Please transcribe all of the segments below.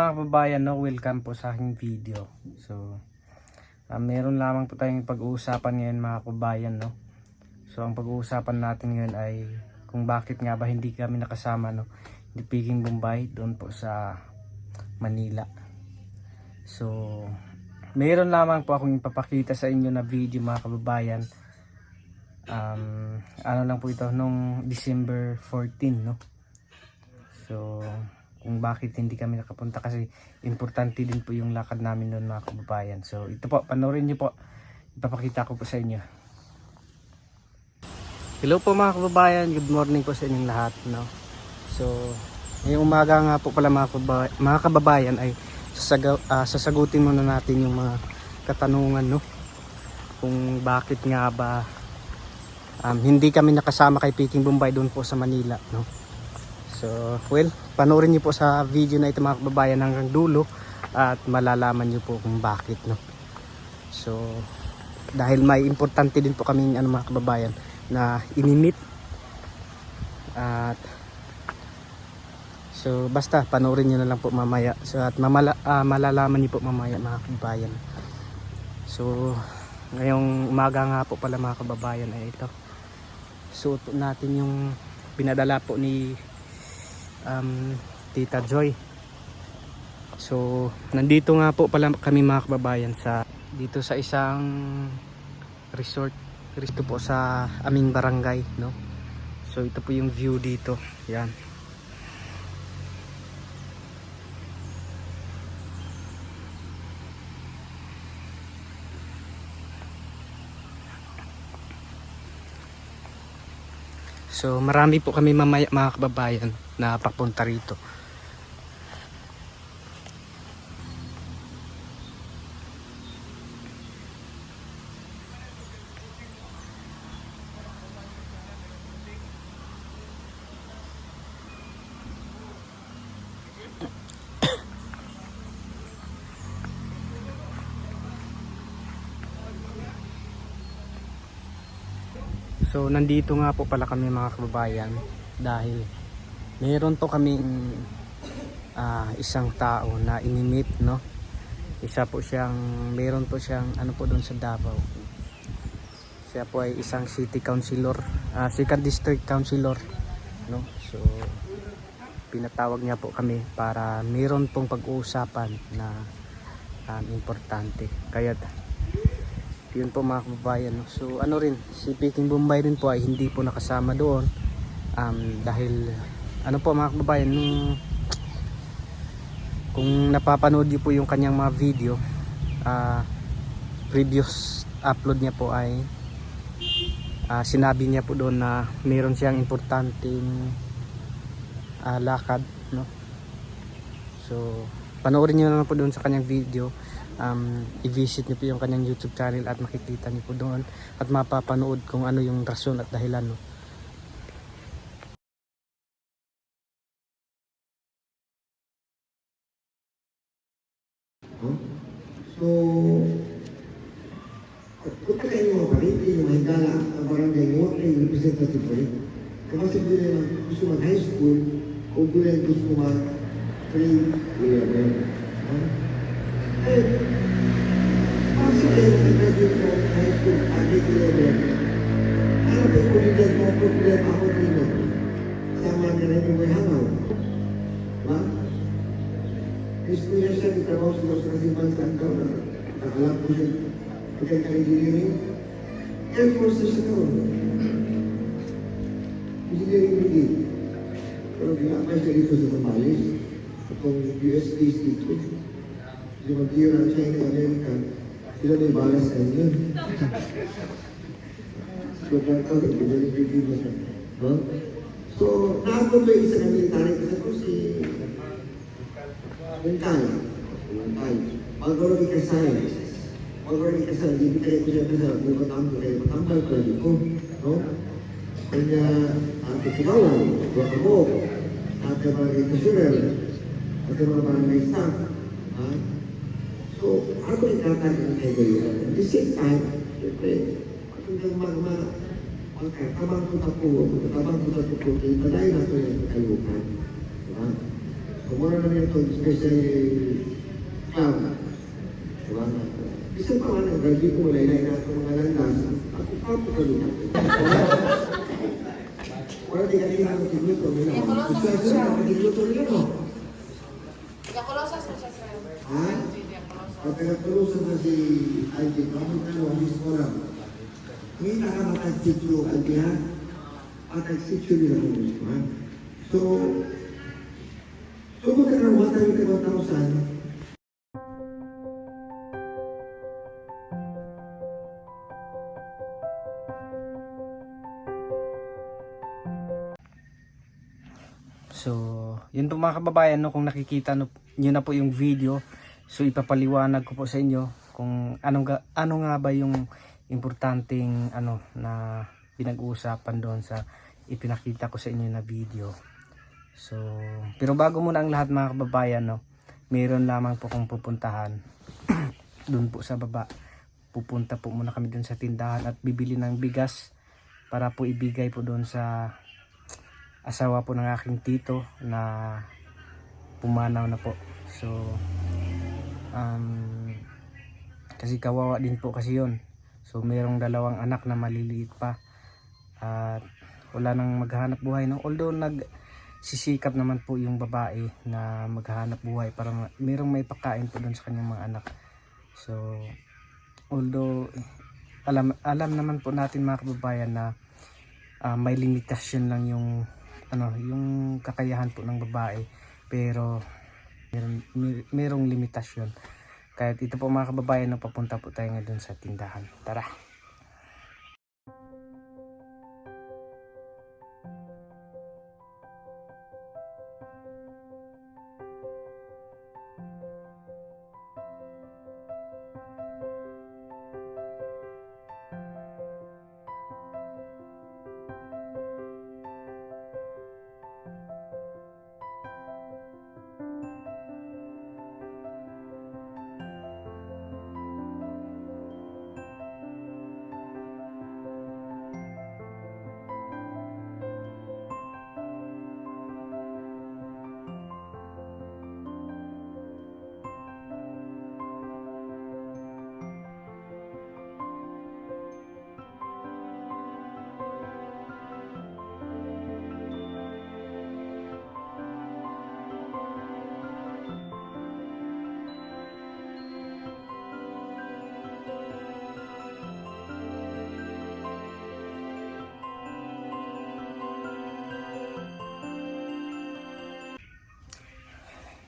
mga kababayan, no, welcome po sa aking video. So, meron lamang po tayong pag-uusapan ngayon mga kababayan, no. So, ang pag-uusapan natin ngayon ay kung bakit nga ba hindi kami nakasama, no, ni Peking Bombay doon po sa Manila. So, meron lamang po akong ipapakita sa inyo na video mga kababayan. Ano lang po ito, nung December 14, no. So, kung bakit hindi kami nakapunta kasi importante din po yung lakad namin noon mga kababayan. So ito po, panoorin niyo po, ipapakita ko po sa inyo. Hello po mga kababayan, good morning po sa inyong lahat, no? So ngayong umaga nga po pala mga kababayan ay sasagutin muna natin yung mga katanungan, no? Kung bakit nga ba hindi kami nakasama kay Peking Bombay doon po sa Manila, no? So, well, panoorin niyo po sa video na ito mga kababayan hanggang dulo at malalaman niyo po kung bakit, no. So, dahil may importante din po kaming mga kababayan na inimit at so basta panoorin niyo na lang po mamaya. So, at malalaman niyo po mamaya mga kababayan. So, ngayong umaga nga po pala mga kababayan ay ito. Suot natin yung pinadala po ni Tita Joy. So nandito nga po pala kami mga kababayan dito sa isang resort dito po sa aming barangay, no. So ito po yung view dito, yan. So marami po kami mamaya mga kababayan na papunta rito. So nandito nga po pala kami mga kababayan dahil meron to kaming isang tao na inimit, no. Meron po siyang po doon sa Davao. Siya po ay isang city councilor, second district councilor, no. So pinatawag niya po kami para meron pong pag-uusapan na importante. Kaya yun po mga kababayan, no? So si Peking Bombay rin po ay hindi po nakasama doon dahil po mga kababayan, kung napapanood niyo po yung kanyang mga video, previous upload niya po ay sinabi niya po doon na meron siyang importanteng lakad, no. So panoorin niyo na po doon sa kanyang video. I-visit niyo po yung kanyang YouTube channel at makikita niyo po doon at mapapanood kung ano yung rason at dahilan, no. So, kung kayo mga parinti na mahigala ang barangay mo ay representative pa rin. Kapag hindi na gusto mag-high school o kung gusto mag-pre-11. Kasi kayo nag-graduate ko high school at 11. Ano ba yung kulitan mo? Problema ako dito. Sama na rin yung may hangaw. Diba? Gusto niya siya itrabaho sa mga kasimbang tanggaw na nakalap ko siya pagkakaligirin. Air Force na siya noon. Engineering brigade. Pero ginamay siya dito sa Tamales. Kung US Space dito. Hindi mag-year ang China American. Sila may balas na yun. So, parang engineering brigade na siya. So, nakapag may isa na military kasi po si Magkaroon ikasal. Hindi ka rin ko siya kasal. Kung matambal ko rin ko. No? Kanya, ang kasigawan, huwag mo, at ang mga ikasural, at ang mga barangay staff. So, ako rin kakasin kayo ganyan. At the same time, siyempre, hanggang magkatabang ko tapo, ipaday na ito yung kalukan. Diba? Kumura namin ito, especially clown. Diba? Isa pa nga nang gabi ko, laylay na ito mga landas. Ako pa po kami. Wala di ka tingnan ng tigluto nila. Gusto na sila, ang tigluto nila mo. Ha? Pag nagtulusan na si Alvin, bakit ano, ang mismo lang. Kita ka makag-sityo, Alvin, ha? Makag-sityo nila mo mismo, ha? So magkakaroon mo tayo ng 1,000. So, yun po mga kababayan, no, kung nakikita nyo na po yung video, so ipapaliwanag ko po sa inyo kung ano nga ba yung importanteng na pinag-uusapan doon sa ipinakita ko sa inyo na video. So, pero bago muna ang lahat mga kababayan, no, mayroon lamang po kung pupuntahan doon po sa baba. Pupunta po muna kami doon sa tindahan at bibili ng bigas para po ibigay po doon sa asawa po ng aking tito na pumanaw na po. So kasi kawawa din po kasi yun. So mayroong dalawang anak na maliliit pa at wala nang maghahanap buhay, no? Although nagsisikap naman po yung babae na maghahanap buhay para mayroong may pagkain po doon sa kanyang mga anak. So although alam naman po natin mga kababayan na may limitasyon lang yung yung kakayahan po ng babae, pero merong limitasyon. Kahit ito po mga kababayan, no, papunta po tayo ngayon sa tindahan. Tara!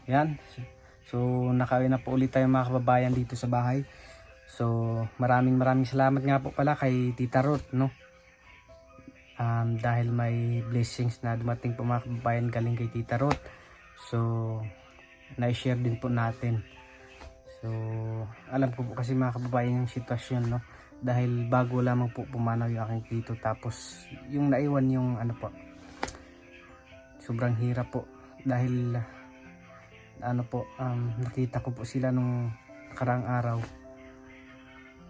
Yan. So nakauwi na po ulit tayo mga kababayan dito sa bahay. So maraming salamat nga po pala kay Tita Ruth, no? Dahil may blessings na dumating po mga kababayan galing kay Tita Ruth. So na-share din po natin. So alam ko po kasi mga kababayan yung sitwasyon, no? Dahil bago lamang po pumanaw yung aking tito, tapos yung naiwan yung sobrang hirap po dahil nakita ko po sila nung nakaraang araw,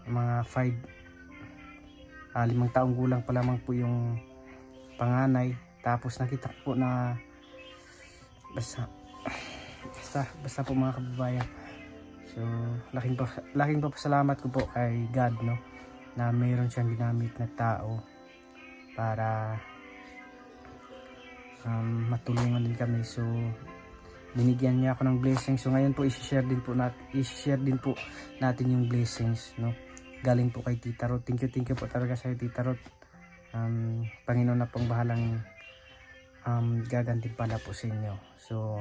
mga 5 taong gulang pa lamang po yung panganay, tapos nakita ko po na basta po mga kababayan. So laking pasalamat ko po kay God, no, na mayroon siyang ginamit na tao para matulungan din kami. So binigyan niya ako ng blessings. So ngayon po i-share din po natin yung blessings, no, galing po kay Tita Ruth. Thank you po talaga sa Tita Ruth. Panginoon na pong bahalang gagantimpala po sa inyo. So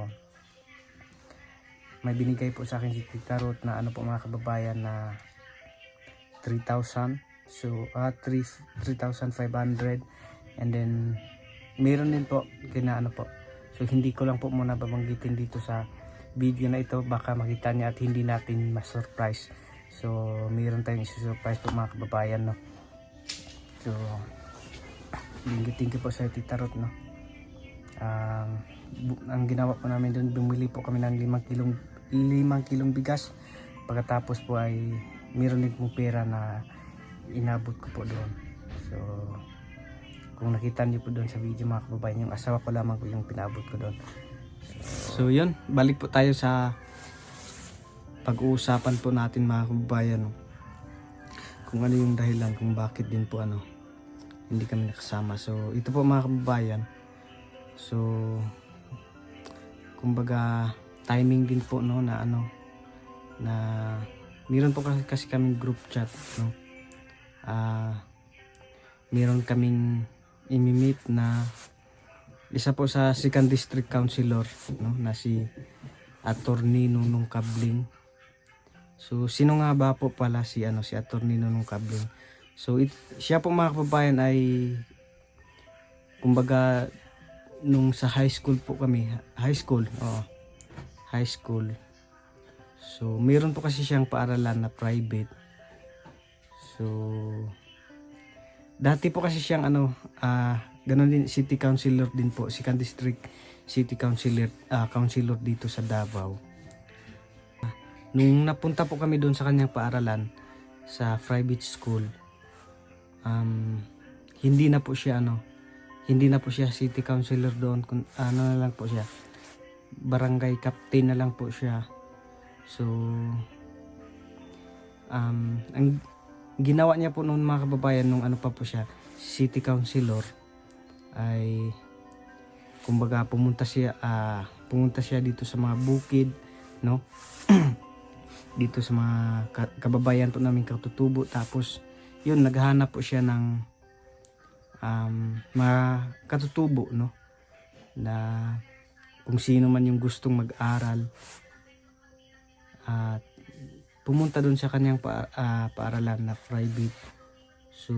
may binigay po sa akin si Tita Ruth na po mga kababayan na 3,000. So 3,500, and then meron din po kina po. So hindi ko lang po muna babanggitin dito sa video na ito, baka makita niya at hindi natin ma-surprise. So meron tayong isi-surprise po mga kababayan, no. So thank you po sa Tita Ruth, no. Ang ginawa po namin doon, bumili po kami ng 5 kilong bigas. Pagkatapos po ay meron din po pera na inabot ko po doon. So kung nakita niyo po doon sa video mga kababayan, yung asawa ko lamang po yung pinabot ko doon. So So yun, balik po tayo sa pag-uusapan po natin mga kababayan, no? Kung ano yung dahilan kung bakit din po hindi kami nakasama. So ito po mga kababayan, so kumbaga timing din po, no, na na meron po kasi kaming group chat, no. Meron kaming imi-meet na isa po sa second district councilor, no, na si Attorney Nunong Cabling. So sino nga ba po pala si Attorney Nunong Cabling? So siya po mga kababayan ay kumbaga nung sa high school po kami, high school. So meron po kasi siyang paaralan na private. So dati po kasi siyang ganun din, city councilor din po, second district city councilor, councilor dito sa Davao. Nung napunta po kami doon sa kanyang paaralan sa private school, hindi na po siya city councilor doon, na lang po siya, barangay captain na lang po siya. So ang ginawa niya po noon mga kababayan, nung pa po siya city councilor, ay kumbaga pumunta siya dito sa mga bukid, no. Dito sa mga kababayan po namin katutubo. Tapos yun, naghahanap po siya ng mga katutubo, no, na kung sino man yung gustong mag-aral, at pumunta doon sa kanyang paaralan na private. So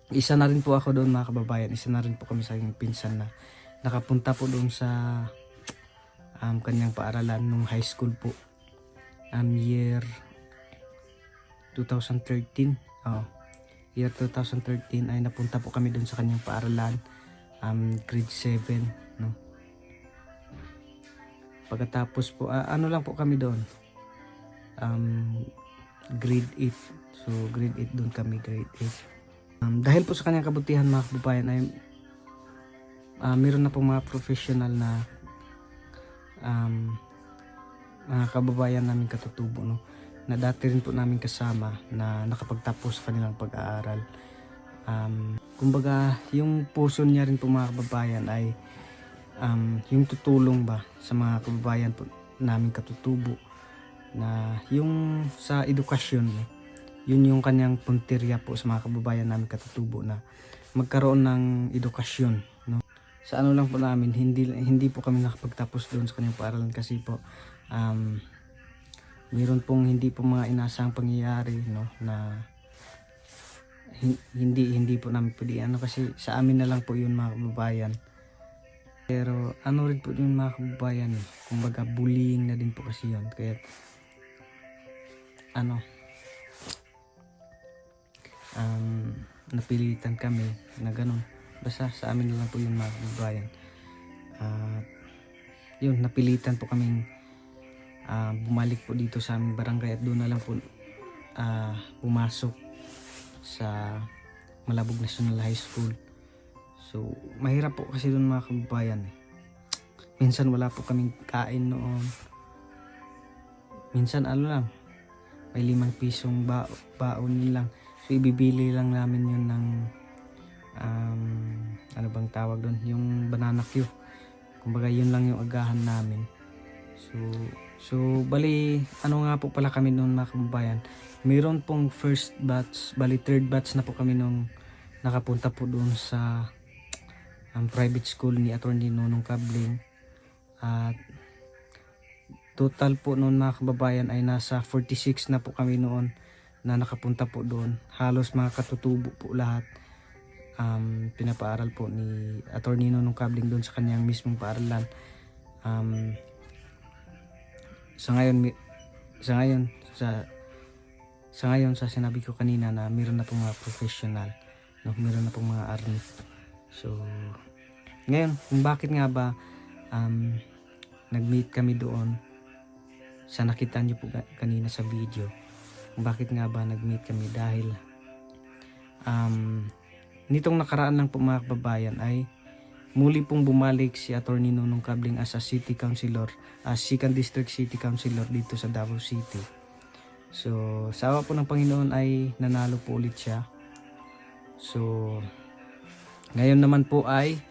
isa na rin po ako doon mga kababayan, isa na rin po kami sa aking pinsan na nakapunta po doon sa kanyang paaralan nung high school po, year 2013. Year 2013 ay napunta po kami doon sa kanyang paaralan, grade 7, no. Pagkatapos po lang po kami doon, grade 8. So grade 8 doon kami, grade 8. Dahil po sa kanyang kabutihan mga kababayan ay meron na po mga professional na mga kababayan namin katutubo, no, na dati rin po namin kasama na nakapagtapos sa kanilang pag-aaral. Kumbaga yung puso niya rin po mga kababayan ay yung tutulong ba sa mga kababayan po namin katutubo, na yung sa edukasyon, no, yun yung kanyang puntirya po sa mga kababayan namin katutubo, na magkaroon ng edukasyon, no. Sa lang po namin, hindi po kami nakapagtapos doon sa kanyang paaralan kasi po meron pong hindi po mga inasang pangyayari, no, na hindi po namin pwede kasi sa amin na lang po yun mga kababayan. Pero rin po yun mga kababayan, kumbaga bullying na din po kasi yun, kaya napilitan kami na ganun. Basta sa amin na lang po yun mga kababayan. Yun, napilitan po kaming bumalik po dito sa aming barangay at doon na lang po pumasok sa Malabog National High School. So mahirap po kasi doon mga kababayan. Minsan wala po kaming kain noon. Minsan lang, may 5 pisong baon lang. So ibibili lang namin yun ng ano bang tawag doon, yung banana Q. Kumbaga yun lang yung agahan namin. So bali nga po pala kami noon mga kababayan, mayroon pong first batch, bali third batch na po kami nung nakapunta po doon sa private school ni Attorney Nunong Cabling. At total po noon mga kababayan ay nasa 46 na po kami noon na nakapunta po doon. Halos mga katutubo po lahat. Pinapaaral po ni Attorney Nunong Cabling doon sa kanyang mismong paaralan. Sa ngayon sa sinabi ko kanina na meron na pong mga professional, no, meron na pong mga army. So ngayon, kung bakit nga ba nag-meet kami doon, sa nakita nyo po kanina sa video, kung bakit nga ba nag-meet kami, dahil nitong nakaraan lang po mga kababayan ay muli pong bumalik si Attorney Nonong Cabling as a City Councilor, as 2nd District City Councilor dito sa Davao City. So sa awa po ng Panginoon ay nanalo po ulit siya. So ngayon naman po ay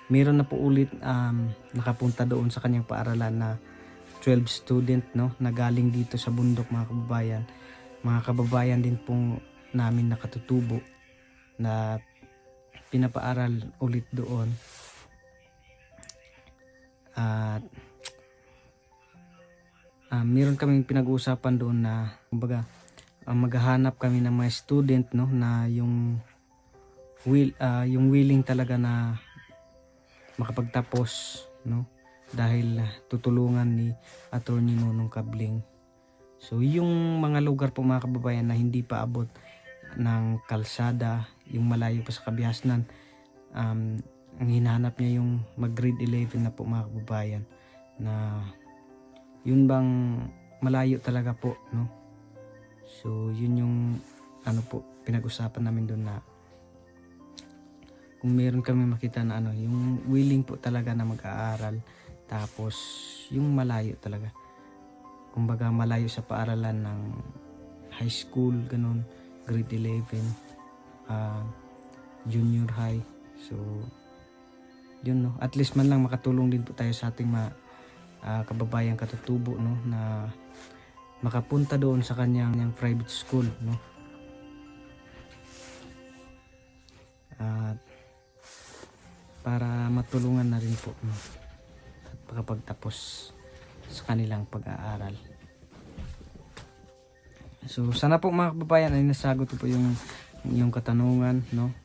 meron na po ulit nakapunta doon sa kanyang paaralan na 12 student, no, na galing dito sa bundok, mga kababayan. Mga kababayan din po namin nakatutubo na pinapaaral ulit doon. At meron kaming pinag-uusapan doon na kumbaga maghahanap kami ng mga student, no, na yung willing talaga na makapagtapos, no, dahil tutulungan ni Attorney Nonong Cabling. So yung mga lugar po, mga kababayan, na hindi pa abot ng kalsada, yung malayo pa sa kabihasnan, ang hinahanap niya yung mag grade 11 na po, mga kababayan, na yun bang malayo talaga po, no. So yun yung po pinag-usapan namin doon, na kung meron kami makita na yung willing po talaga na mag-aaral, tapos yung malayo talaga, kumbaga malayo sa paaralan ng high school, ganun, grade 11, junior high. So yun, no, at least man lang makatulong din po tayo sa ating kababayang katutubo, no, na makapunta doon sa kanyang private school, no. At para matulungan na rin po, no, at makapagtapos sa kanilang pag-aaral. So sana po, mga kababayan, ay nasagot po yung katanungan, no.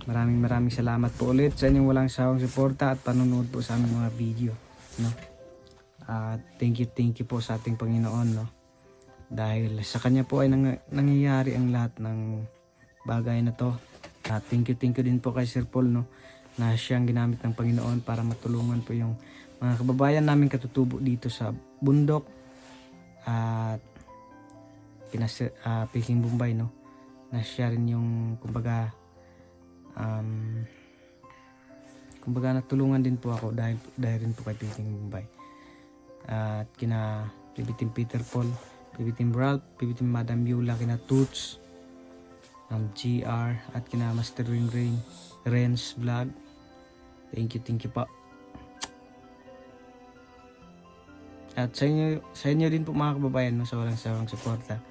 Maraming salamat po ulit sa inyong walang sawang suporta at panonood po sa aming mga video, no. Thank you po sa ating Panginoon, no, dahil sa kanya po ay nangyayari ang lahat ng bagay na to. Thank you din po kay Sir Paul, no, na siyang ginamit ng Panginoon para matulungan po yung mga kababayan namin katutubo dito sa bundok at Peking Bombay, no, na siya rin yung kumbaga natulungan din po ako dahil rin po kay Peking Bombay. At kina Pibitim Peter Paul, Pibitim Ralph, Pibitim Madam Yula, kina Toots, GR, at kina Master Rain, Ren's Vlog. Thank you po. At sa inyo din po, mga kababayan, no, sa walang sawang suporta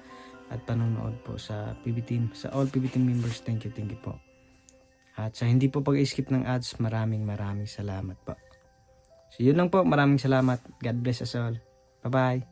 at panonood po sa PBTeam, sa all PBTeam members. Thank you po. At sa hindi po pag-skip ng ads, maraming salamat po. So yun lang po, maraming salamat. God bless us all. Bye-bye.